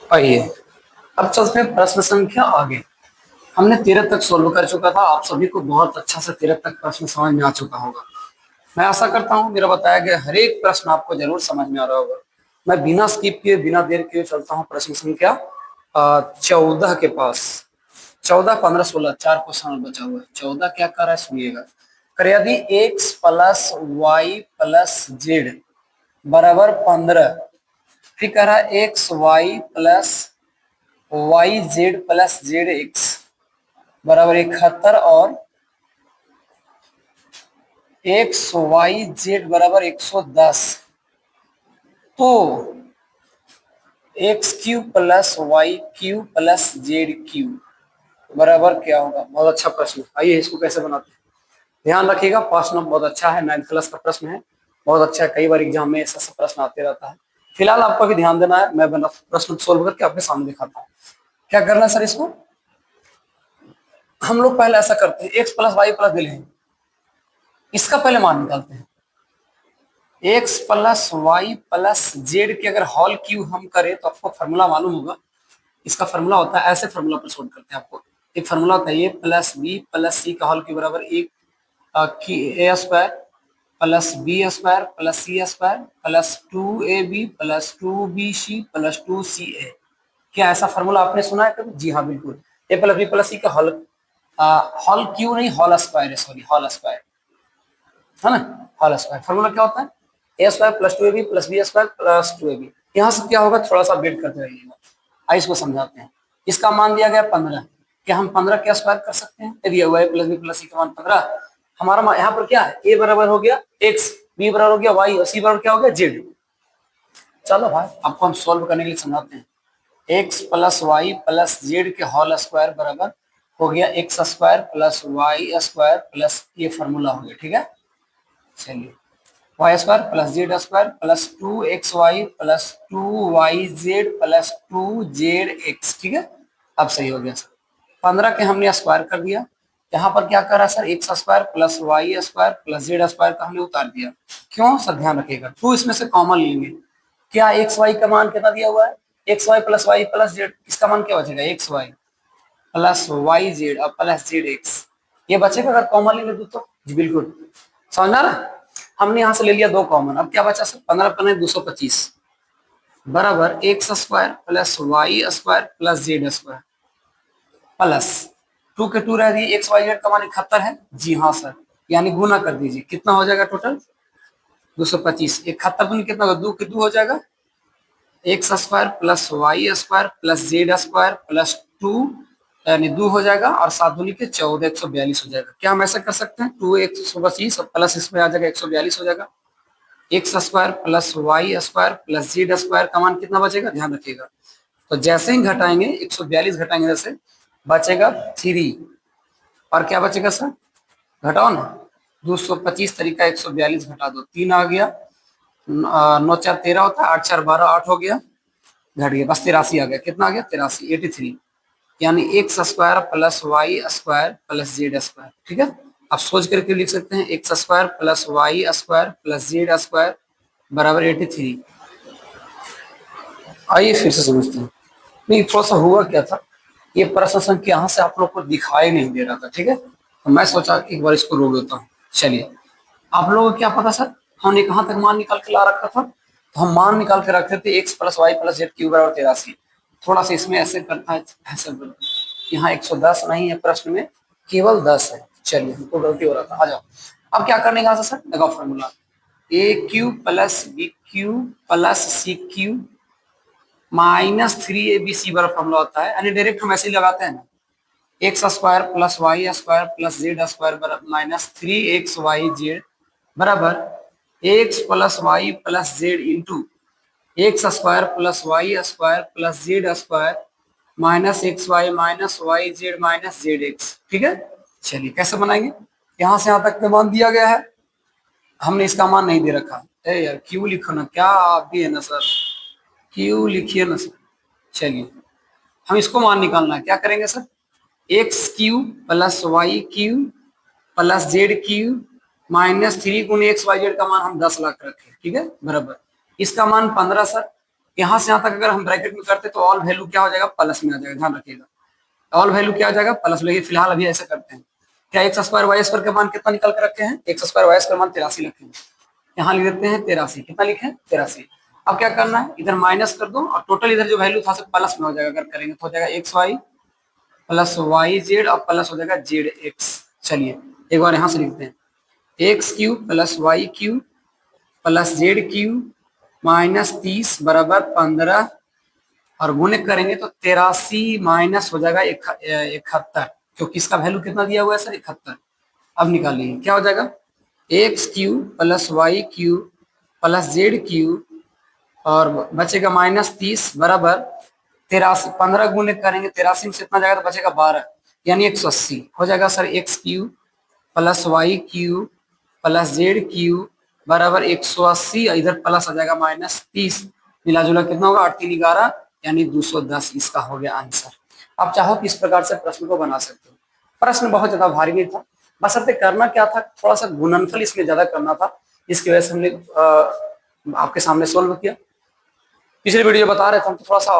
आइए अब चलते हैं प्रश्न संख्या आगे। हमने 13 तक सोल्व कर चुका था। आप सभी को बहुत अच्छा से 13 तक प्रश्न समझ में आ चुका होगा। मैं आशा करता हूँ मेरा बताया गया हर एक प्रश्न आपको जरूर समझ में आ रहा होगा। मैं बिना स्किप किए बिना देर किए चलता हूँ प्रश्न संख्या 14 के पास। 14, 15, 16 चार क्वेश्चन बचा हुआ है। 14 क्या कर रहा है सुनिएगा। कर यदि X plus Y plus Z बराबर 15, फिर कह रहा है x Y plus Y Z plus Z X बराबर 71 और एक्स वाई जेड बराबर 110, तो X cube plus Y cube plus Z cube बराबर क्या होगा। बहुत अच्छा प्रश्न। आइए इसको कैसे बनाते हैं ध्यान रखिएगा। प्रश्न बहुत अच्छा है, 9th क्लास का प्रश्न है, बहुत अच्छा है। कई बार एग्जाम में ऐसा प्रश्न आते रहता है। फिलहाल आपको भी ध्यान देना है। मैं प्रश्न सोल्व करके आपके सामने दिखाता हूँ। क्या करना है सर, इसको हम लोग पहले ऐसा करते हैं, एक्स प्लस वाई प्लस दिले हैं, इसका पहले मान निकालते हैं। X plus Y plus Z के अगर होल क्यू हम करें तो आपको फॉर्मूला मालूम होगा। इसका फॉर्मूला होता है, ऐसे फॉर्मूला पर सोल्व करते हैं आपको। एक फॉर्मूला होता है A plus B plus C का होल क्यू बराबर एक A square plus B square plus C square plus 2ab plus 2bc plus 2ca। क्या ऐसा फॉर्मूला आपने सुना है कभी? जी हाँ बिल्कुल। A plus B plus C का होल होल क्यू नहीं, होल स्क्वायर है, सॉरी होल स्क्वायर है ना। होल स्क्वायर फॉर्मूला क्या होता है? A square plus 2ab plus B square plus 2ab। यहाँ से क्या होगा, थोड़ा सा वेट करते रहिएगा। आइए इसको समझाते हैं। इसका मान दिया गया 15। क्या हम 15 क्या स्क्वायर कर सकते हैं? दिया हुआ है प्लस बी प्लस सी का मान 15। हमारा यहाँ पर क्या है, ए बराबर हो गया एक्स, बी बराबर हो गया वाई और सी बराबर क्या हो गया जेड। चलो भाई आपको हम सोल्व करने के लिए समझाते हैं। X plus Y plus Z के होल स्क्वायर बराबर हो गया X square plus Y square plus ये फॉर्मूला हो गया, ठीक है। चलिए Y square plus Z square plus 2xy plus 2yz plus 2zx, ठीक है। अब सही हो गया सर। 15 के हमने स्क्वायर कर दिया। यहाँ पर क्या कर रहा है sir, X square plus Y square plus Z square का हमने उतार दिया। क्यों सर, ध्यान रखिएगा, 2 इसमें से कॉमन लेंगे। क्या एक्स वाई का मान कितना दिया हुआ है? X Y plus Y plus Z, इसका मान क्या बचेगा? X Y plus Y Z और प्लस जेड एक्स, ये बचेगा अगर कॉमन ले लो तो। जी बिल्कुल, समझना ना। हमने यहाँ से ले लिया 2 कॉमन। अब क्या बचा सर, 15 15 225 बराबर X square plus Y square plus Z square plus 2 के 2 रह दिए, एक्स वाई जेड का मान 71 है। जी हाँ सर, यानी गुना कर दीजिए, कितना हो जाएगा टोटल 225। 71 गुना कितना होगा, 2 के 2 हो जाएगा X square plus Y square plus Z square plus 2 यानी 2 हो जाएगा और 7 दूनी के 14, 142 हो जाएगा। क्या हम ऐसा कर सकते हैं, 2 125 प्लस इसमें आ जाएगा 142 हो जाएगा। X square plus Y square plus Z square का मान कितना बचेगा, ध्यान रखिएगा। तो जैसे ही घटाएंगे 142 घटाएंगे जैसे बचेगा 3 और क्या बचेगा सर, घटाओ ना, 225 तरीका 142 घटा दो, 3 आ गया, 9 4 13 होता है, 8 4 12 8 हो गया, घट गया, बस 83 आ गया। कितना आ गया, 83, 83। यानी x square plus Y square plus Z square, ठीक है। आप सोच करके लिख सकते हैं x square plus Y square plus Z square बराबर 83। आइए फिर से समझते हैं। नहीं थोड़ा सा हुआ क्या था, ये प्रश्न संख्या यहाँ से आप लोग को दिखाई नहीं दे रहा था, ठीक है, तो मैं सोचा एक बार इसको रोक देता हूँ। चलिए, आप लोगों को क्या पता सर, हमने कहाँ तक मान निकाल के ला रखा था, तो हम मान निकाल के रखते थे x plus Y plus Z cube बराबर 83। थोड़ा सा इसमें ऐसे करता है, ऐसे यहाँ 110 नहीं है प्रश्न में, केवल 10 है। चलिए हमको गलती हो रहा था, आ जाओ। अब क्या करने का सर, लगाओ formula, A cube plus B cube plus C cube -3abc बड़ा फॉर्मूला होता है, यानी डायरेक्ट हम ऐसे ही लगाते हैं ना, x square plus Y square plus Z square बराबर -3xyz बराबर x plus Y plus z into x square plus Y square plus Z square minus x Y minus y z minus z x, ठीक है। चलिए कैसे बनाएंगे, यहाँ से यहाँ तक मान दिया गया है, हमने इसका मान नहीं दे रखा। ए यार क्यों लिखो ना, क्या आप भी है ना सर, क्यों लिखिए ना सर। चलिए हम इसको मान निकालना है, क्या करेंगे sir, x cube plus Y cube plus Z cube -3 गुने एक्स वाई जेड का मान हम 10 लाख रखे, ठीक है, बराबर इसका मान 15 सर, यहाँ से यहाँ तक अगर हम ब्रैकेट में करते तो ऑल वैल्यू क्या हो जाएगा, प्लस में आ जाएगा, ध्यान रखिएगा। ऑल वैल्यू क्या आ जाएगा, प्लस। लेकिन फिलहाल अभी ऐसा करते हैं, क्या एक्स स्क्वायर वाई स्क्वायर का मान कितना निकल कर रखे हैं, एक्स स्क्वायर वाई स्क्वायर मान 83 रखे हैं। यहाँ लिख देते हैं 83, कितना लिखे 83। अब क्या करना है, इधर माइनस कर दो और टोटल इधर जो वैल्यू था प्लस में हो जाएगा, अगर करेंगे तो हो जाएगा x Y plus Y Z और प्लस हो जाएगा जेड एक्स। चलिए एक बार यहाँ से लिखते हैं, x cube plus y cube plus z cube minus 30 बराबर 15 और गुणे करेंगे तो 83 माइनस हो जाएगा 71, क्योंकि इसका वैल्यू कितना दिया हुआ है सर, 71। अब निकालिए क्या हो जाएगा, x cube plus y cube plus z cube और बचेगा माइनस 30 बराबर 83, 15 गुणे करेंगे 83 में से इतना जाएगा तो बचेगा 12, यानी 180 हो जाएगा sir. X cube plus y cube plus z cube बराबर 180, इधर प्लस आ जाएगा माइनस 30, मिला जुला कितना होगा 8 3 11, यानी 210 इसका हो गया आंसर। आप चाहो तो इस प्रकार से प्रश्न को बना सकते हो। प्रश्न बहुत ज्यादा भारी नहीं था, बस अब करना क्या था, थोड़ा सा गुणनफल इसमें ज्यादा करना था, इसकी वजह से हमने आपके सामने सोल्व किया। पिछले वीडियो बता रहे थे हम तो थोड़ा सा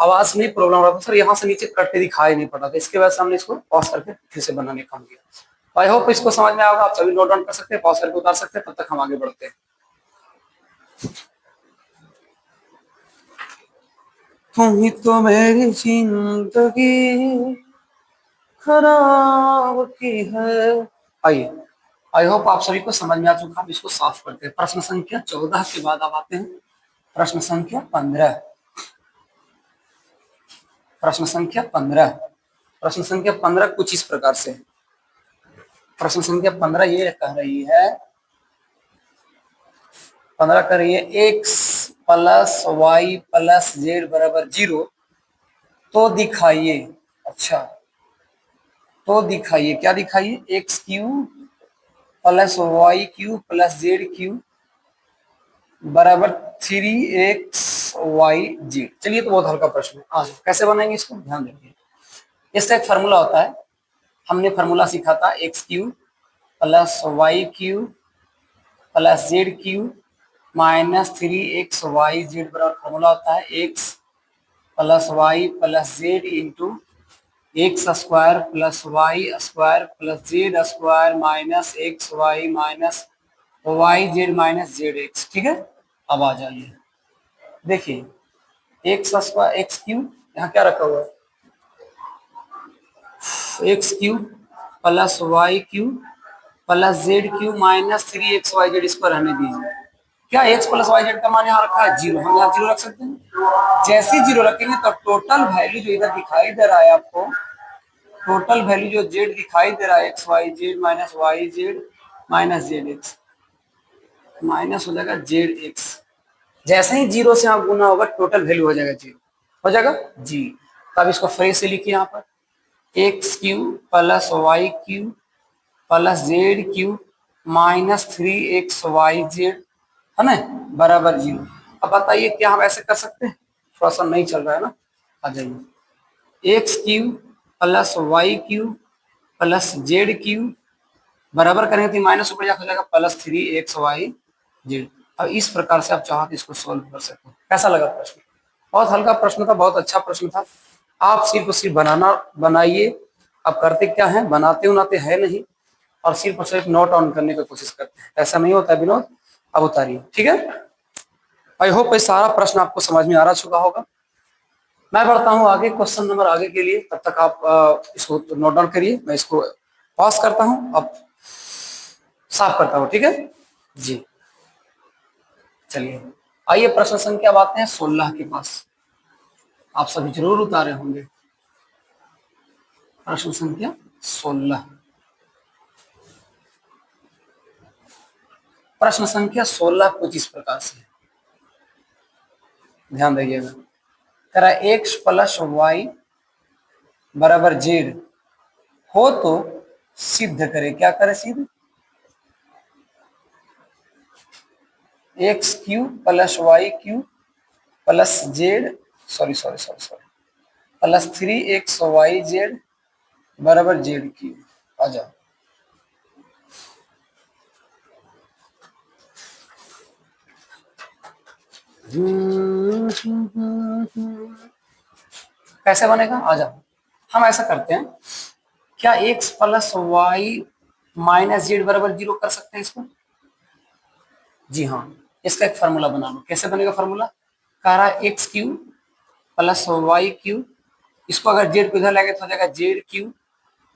आवाज में प्रॉब्लम हो रहा था सर, यहाँ से नीचे कटते दिखाई नहीं पड़ा था, इसके वजह से हमने इसको पॉज करके फिर से बनाने का काम किया। आई होप इसको समझ में आएगा, आप सभी नोट डाउन कर सकते हैं, पॉज करके उतार सकते हैं, तब तक हम आगे बढ़ते हैं। तुम ही तो मेरी जिंदगी खराब की है। आइए, आई होप आप सभी को समझ में आ चुका है। इसको साफ करते हैं। प्रश्न संख्या 14 के बाद अब आते हैं प्रश्न संख्या 15। प्रश्न संख्या 15, प्रश्न संख्या 15 कुछ इस प्रकार से है। प्रश्न संख्या 15 ये कह रही है, 15 कह रही है x plus Y plus Z बराबर 0 तो दिखाइए। अच्छा, तो दिखाइए, क्या दिखाइए, x cube plus y cube plus z cube बराबर 3xy/z। चलिए तो बहुत हल्का प्रश्न है, आज कैसे बनाएंगे इसको ध्यान देखिए। इसका एक फार्मूला होता है, हमने फार्मूला सीखा था, x cube plus y cube plus z cube minus 3xy/z बराबर फार्मूला होता है x plus Y plus z into x square plus Y square plus Z square minus x Y minus y z minus z x. ठीक है, अब आ जाइए, देखिए x square x cube, यहाँ क्या रखा हुआ है, x cube plus y cube plus z cube minus 3xy/z, इसको रहने दीजिए। क्या एक्स प्लस वाई जेड का मान यहाँ रखा है 0, हम यहाँ 0 रख सकते हैं। जैसे ही 0 रखेंगे तो टोटल वैल्यू जो इधर दिखाई दे रहा है आपको, टोटल वैल्यू जो जेड दिखाई दे रहा है x Y z minus y z minus z x, minus हो जाएगा जेड एक्स। जैसे ही 0 से आप गुना होगा टोटल वैल्यू हो जाएगा 0, हो जाएगा जी। तब इसको फ्रेश से लिखिए, यहाँ पर x cube plus y cube plus z cube minus 3xy/z है ना बराबर 0। अब बताइए क्या हम ऐसे कर सकते हैं, थोड़ा सा नहीं चल रहा है ना, आ जाइए, x cube plus y cube plus z cube बराबर करेंगे तो माइनस ऊपर जाकर हो जाएगा प्लस 3xy/z। अब इस प्रकार से आप चाहो तो इसको सोल्व कर सकते हैं। कैसा लगा प्रश्न, बहुत हल्का प्रश्न था, बहुत अच्छा प्रश्न था। आप सिर्फ सिर्फ बनाना बनाइए, आप करते क्या है, बनाते उनाते है नहीं, और सिर्फ और सिर्फ नोट ऑन करने की कोशिश करते हैं, ऐसा नहीं होता है विनोद। अब उतारिए, ठीक है। आई होप ये सारा प्रश्न आपको समझ में आ रहा चुका होगा। मैं बढ़ता हूँ आगे क्वेश्चन नंबर आगे के लिए, तब तक आप इसको नोट डाउन करिए, मैं इसको पॉज करता हूँ, अब साफ करता हूँ, ठीक है जी। चलिए आइए प्रश्न संख्या अब आते हैं 16 के पास, आप सभी जरूर उतारे होंगे। प्रश्न संख्या 16, प्रश्न संख्या 16 कुछ इस प्रकार से, ध्यान दीजिएगा। करा एक्स प्लस वाई बराबर जेड हो तो सिद्ध करे, क्या करे सिद्ध, x cube plus y cube plus z sorry sorry sorry sorry plus 3xy/z बराबर जेड क्यूब। आ जाओ, कैसे बनेगा, आ जाओ। हम ऐसा करते हैं, क्या x plus y minus z बराबर 0 कर सकते हैं इसको? जी हाँ, इसका एक फार्मूला बना लो। कैसे बनेगा फार्मूला? कह रहा है x cube plus Y cube, इसको अगर जेड को इधर लाएंगे तो हो जाएगा जेड क्यू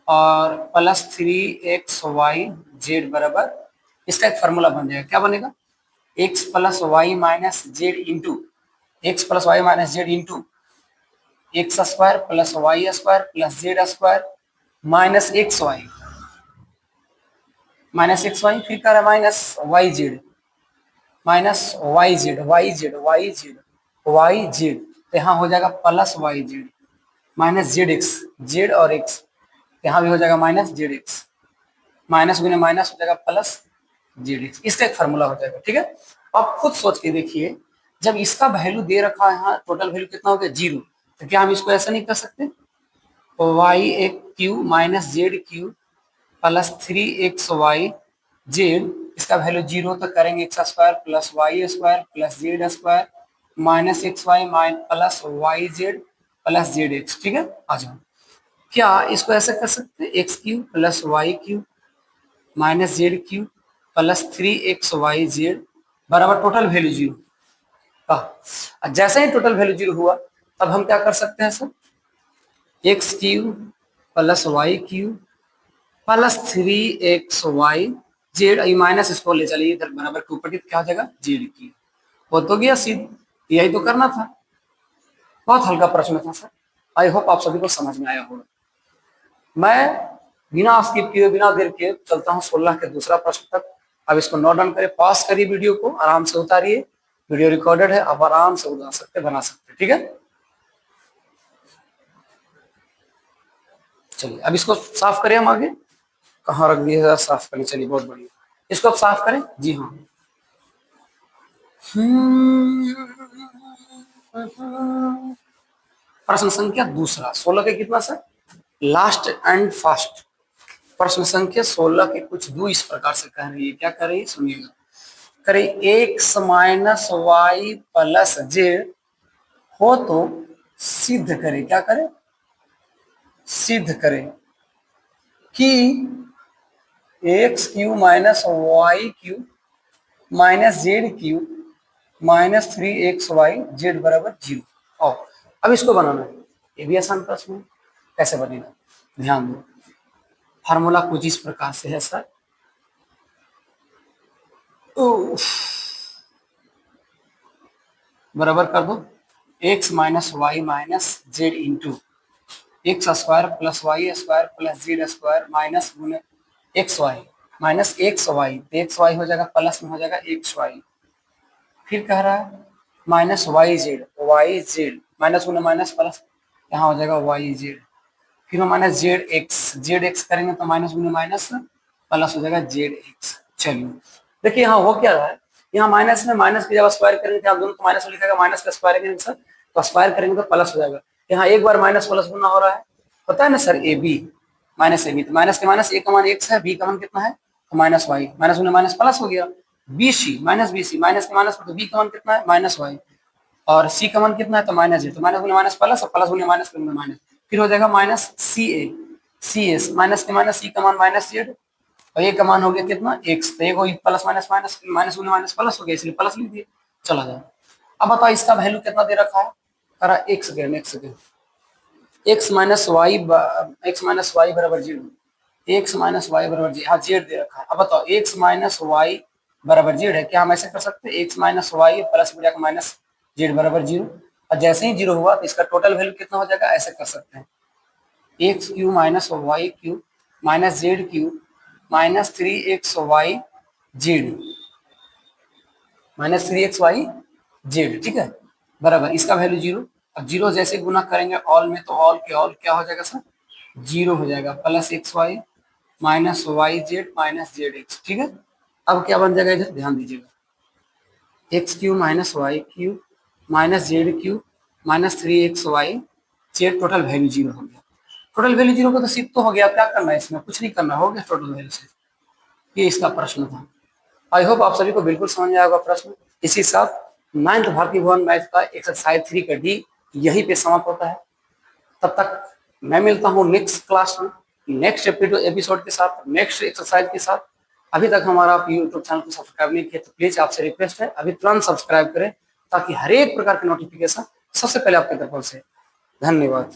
और प्लस 3xy जेड बराबर, इसका एक फार्मूला बन जाएगा। क्या बनेगा? X plus y minus Z into x plus y minus Z into x square plus Y square plus Z square minus x y फिर कह रहा है minus y z y z, तो यहाँ हो जाएगा plus Y z minus z x, Z और x, यहाँ भी हो जाएगा माइनस जेड एक्स, माइनस गुने माइनस हो जाएगा प्लस जेड एक्स। इसका एक फार्मूला हो जाएगा। ठीक है, अब खुद सोच के देखिए, जब इसका वैल्यू दे रखा है यहाँ, टोटल वैल्यू कितना हो गया 0, तो क्या हम इसको ऐसा नहीं कर सकते? वाई एक cube minus z cube plus 3xy z, इसका वैल्यू 0 तक करेंगे, x square plus Y square plus Z square minus x Y plus Y Z plus Z x. ठीक है, आ जाओ। क्या इसको ऐसे कर सकते हैं? X cube plus Y cube minus z cube plus 3xy z बराबर टोटल वैल्यू 0 का। जैसे ही टोटल वैल्यू 0 हुआ, तब हम क्या कर सकते हैं sir? X cube plus Y cube plus 3xy z, minus इसको ले चलिए इधर बराबर के ऊपर, क्या हो जाएगा? जेड की। वो तो गया सीध, यही तो करना था। बहुत हल्का प्रश्न था सर, आई होप आप सभी को समझ में आया होगा। मैं बिना स्किप किए बिना देर के चलता हूँ 16 के दूसरा प्रश्न तक। अब इसको नोट डाउन करें, पास करिए, वीडियो को आराम से उतारिए, वीडियो रिकॉर्डेड है, आप आराम से उड़ा सकते, बना सकते। ठीक है, चलिए अब इसको साफ करें। हम आगे कहाँ रख दिए, साफ करें। चलिए बहुत बढ़िया, इसको अब साफ करें। जी हाँ, प्रश्न संख्या दूसरा 16 के कितना सर? Last and fast. प्रश्न संख्या 16 के कुछ दो इस प्रकार से कह रही है। क्या कर रही है सुनिएगा। करे x minus y plus z हो तो सिद्ध करे, क्या करे? सिद्ध करे कि x cube minus y cube minus z cube minus 3xy z बराबर 0। और अब इसको बनाना है, ये भी आसान प्रश्न है। कैसे बनेगा? ध्यान दो, फार्मूला कुछ इस प्रकार से है सर। बराबर कर दो X minus Y minus Z into x square plus Y square plus Z square minus गुने X Y minus x Y, तो एक्स वाई हो जाएगा प्लस में हो जाएगा एक्स वाई। फिर कह रहा है माइनस वाई जेड माइनस गुने माइनस प्लस, यहाँ हो जाएगा वाई जेड। फिर हम माइनस जेड एक्स करेंगे तो माइनस गुने माइनस प्लस हो जाएगा जेड एक्स। चलिए देखिए यहाँ हो क्या रहा है, यहाँ माइनस में माइनस की जब स्क्वायर करेंगे तो दोनों तो माइनस में लिखेगा, माइनस का स्क्वायर करेंगे सर तो स्क्वायर करेंगे तो प्लस हो जाएगा। यहाँ एक बार माइनस प्लस गुना हो रहा है, पता है ना sir, a b minus a b, तो माइनस के माइनस ए का मान एक्स है, बी का मान कितना है तो माइनस वाई, माइनस गुना माइनस प्लस हो गया। बी सी माइनस माइनस के माइनस, तो बी का मान कितना है माइनस वाई और सी का मान कितना है तो माइनस है, तो माइनस गुना माइनस प्लस और प्लस गुना माइनस गुना माइनस, फिर हो जाएगा माइनस सी एस माइनस के माइनस सी का मान माइनस जेड और ये का मान हो गया कितना एक्स, तो एक प्लस माइनस माइनस माइनस गुना माइनस प्लस हो गया, इसलिए प्लस लिख दिए। चला जाए। अब बताओ इसका वैल्यू कितना दे रखा है, करा एक्स एक्स माइनस वाई बराबर 0, एक्स माइनस वाई बराबर 0, हाँ जेड दे रखा है। अब बताओ एक्स माइनस वाई बराबर जेड है, क्या हम ऐसे कर सकते हैं? X minus y plus beta का माइनस जेड बराबर 0, और जैसे ही 0 हुआ तो इसका टोटल वैल्यू कितना हो जाएगा, ऐसे कर सकते हैं x cube minus y cube minus z cube minus 3xy z minus 3xy z. ठीक है, बराबर इसका वैल्यू 0। अब 0 जैसे गुना करेंगे ऑल में तो ऑल के ऑल क्या हो जाएगा सर 0 हो जाएगा, plus x Y minus y z minus z x. ठीक है, अब क्या बन जाएगा इधर ध्यान दीजिएगा, x cube minus y cube minus z cube minus 3xy z, total value 0 हो गया। टोटल वैल्यू 0 का तो सिद्ध तो हो गया, क्या करना है इसमें, कुछ नहीं करना, हो गया टोटल वैल्यू से। ये इसका प्रश्न था। आई होप आप सभी को बिल्कुल समझ में आएगा प्रश्न। इसी साथ 9th भारतीय भवन मैथ का एक्सरसाइज 3 का डी यहीं पे समाप्त होता है। तब तक मैं मिलता हूँ नेक्स्ट क्लास में, नेक्स्ट एपिसोड के साथ, नेक्स्ट एक्सरसाइज के साथ। अभी तक हमारा आप यूट्यूब चैनल को सब्सक्राइब नहीं किया तो प्लीज आपसे रिक्वेस्ट है अभी तुरंत सब्सक्राइब करें, ताकि हर एक प्रकार के नोटिफिकेशन सबसे पहले आपके तरफ से। धन्यवाद।